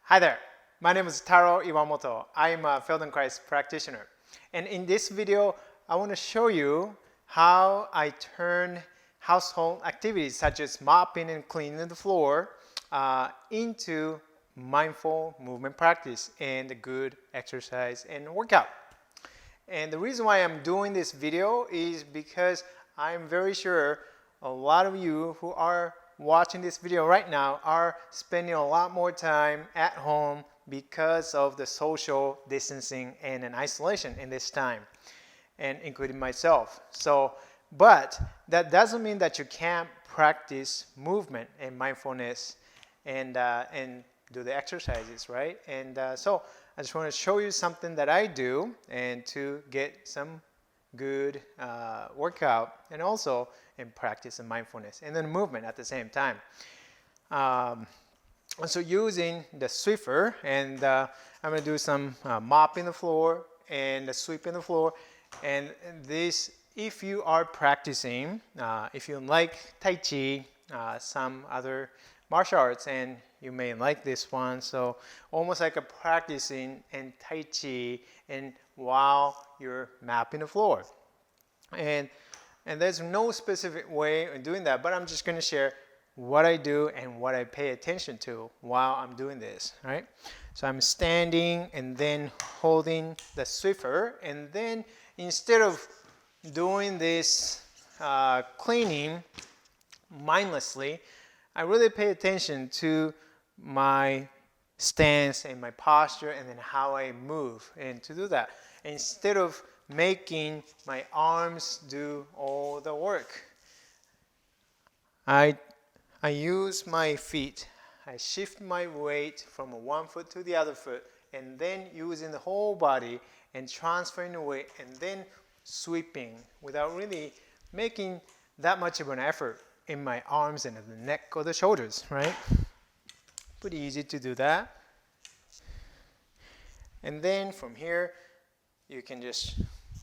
Hi there, my name is Taro Iwamoto. I am a Feldenkrais practitioner. And in this video, I want to show you how I turn household activities such as mopping and cleaning the floor into mindful movement practice and a good exercise and workout. And the reason why I'm doing this video is because I'm very sure a lot of you who are watching this video right now are spending a lot more time at home because of the social distancing and an isolation in this time, and including myself. But that doesn't mean that you can't practice movement and mindfulness and do the exercises, right? So I just want to show you something that I do and to get some good workout and also in practice and mindfulness and then movement at the same time. So using the Swiffer, and I'm going to do some mopping the floor and sweeping the floor. And this, if you are practicing, if you like Tai Chi, some other martial arts, and you may like this one, so almost like a practicing in Tai Chi and while you're mapping the floor. And there's no specific way of doing that, but I'm just going to share what I do and what I pay attention to while I'm doing this, right? So I'm standing and then holding the Swiffer, and then instead of doing this cleaning mindlessly, I really pay attention to my stance and my posture and then how I move. And to do that, instead of making my arms do all the work, I use my feet. I shift my weight from one foot to the other foot, and then using the whole body and transferring the weight and then sweeping without really making that much of an effort in my arms and the neck or the shoulders, right? Pretty easy to do that. And then from here, you can just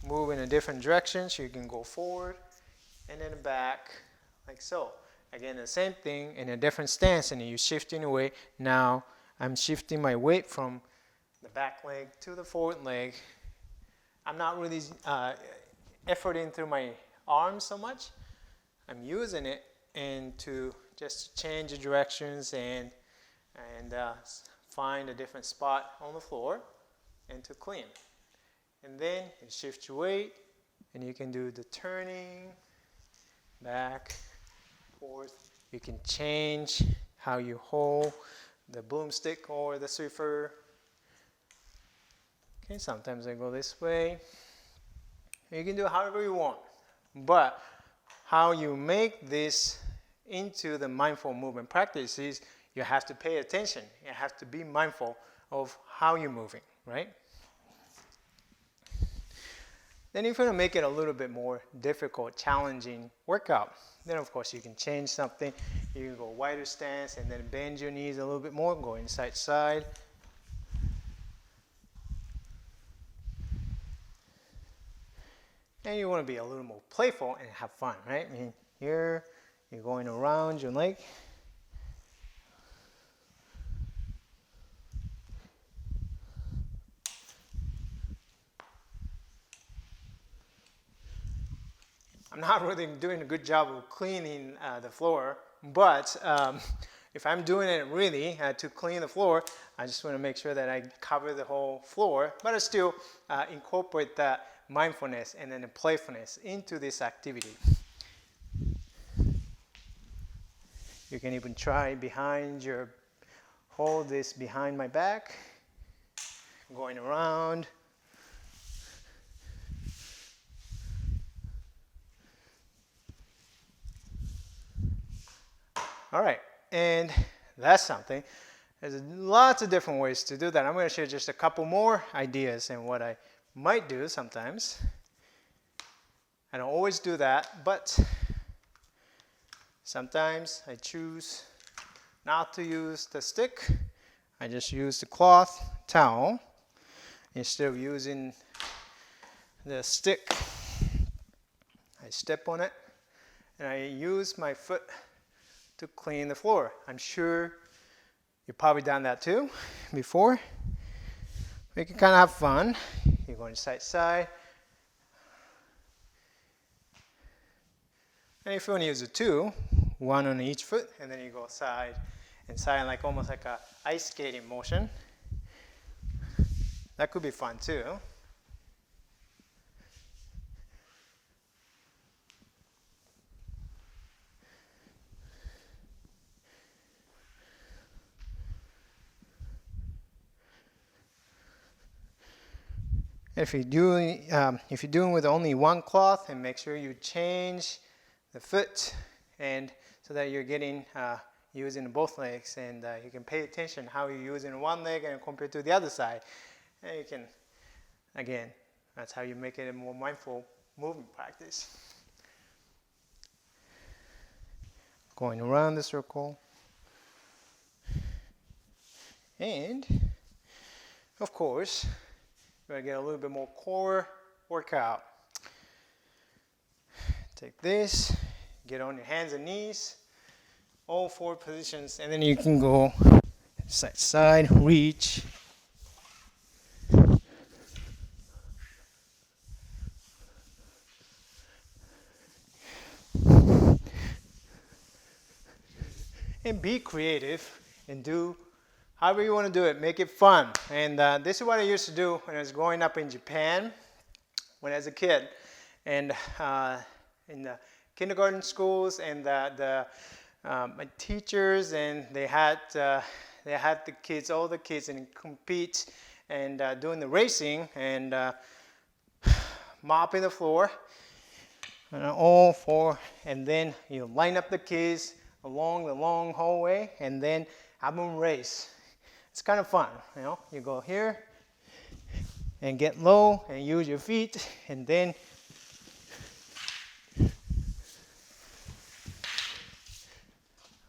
move in a different direction. So you can go forward and then back, like so. Again, the same thing in a different stance, and you're shifting away. Now I'm shifting my weight from the back leg to the forward leg. I'm not really efforting through my arms so much. I'm using it and to just change the directions and find a different spot on the floor and to clean. And then you shift your weight, and you can do the turning, back, forth. You can change how you hold the broomstick or the Swiffer. Okay, sometimes I go this way. You can do it however you want. But how you make this into the mindful movement practice is you have to pay attention. You have to be mindful of how you're moving, right? Then if you want to make it a little bit more difficult, challenging workout, then of course you can change something. You can go wider stance and then bend your knees a little bit more, go inside to side. And you want to be a little more playful and have fun, right? I mean, here you're going around your leg. I'm not really doing a good job of cleaning the floor, but if I'm doing it really to clean the floor, I just want to make sure that I cover the whole floor, but I still incorporate that mindfulness and then the playfulness into this activity. You can even try hold this behind my back, going around. All right, and that's something. There's lots of different ways to do that. I'm going to share just a couple more ideas and what I might do sometimes. I don't always do that, but sometimes I choose not to use the stick. I just use the cloth towel instead of using the stick. I step on it and I use my foot to clean the floor. I'm sure You've probably done that too before. You can kind of have fun. You're going side to side. And if you want to use the two, one on each foot, and then you go side and side, like almost like a ice skating motion. That could be fun too. If you're doing with only one cloth, and make sure you change the foot, and so that you're getting using both legs, and you can pay attention how you're using one leg and compared to the other side, and you can, again, that's how you make it a more mindful movement practice. Going around the circle, and of course, we're going to get a little bit more core workout. Take this, get on your hands and knees, all four positions, and then you can go side to side, reach. And be creative and do however you want to do it. Make it fun. And this is what I used to do when I was growing up in Japan when I was a kid. And in the kindergarten schools, and my teachers, and they had the kids, all the kids, and compete and doing the racing and mopping the floor, and all four, and then you line up the kids along the long hallway, and then have them race. It's kind of fun, you know. You go here and get low and use your feet, and then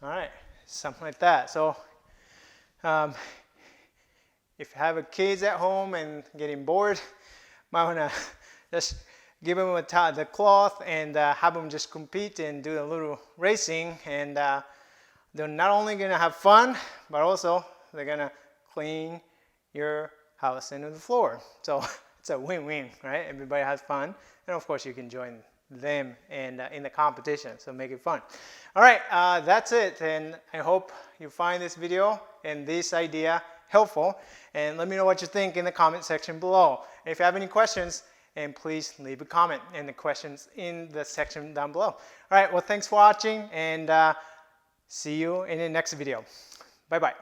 all right, something like that. So if you have kids at home and getting bored, might want to just give them the cloth and have them just compete and do a little racing, and they're not only going to have fun, but also they're going to clean your house and the floor. So it's a win-win, right? Everybody has fun. And of course, you can join them and in the competition, so make it fun. All right, that's it. And I hope you find this video and this idea helpful. And let me know what you think in the comment section below. And if you have any questions, and please leave a comment in the questions in the section down below. All right, well, thanks for watching, and see you in the next video. Bye-bye.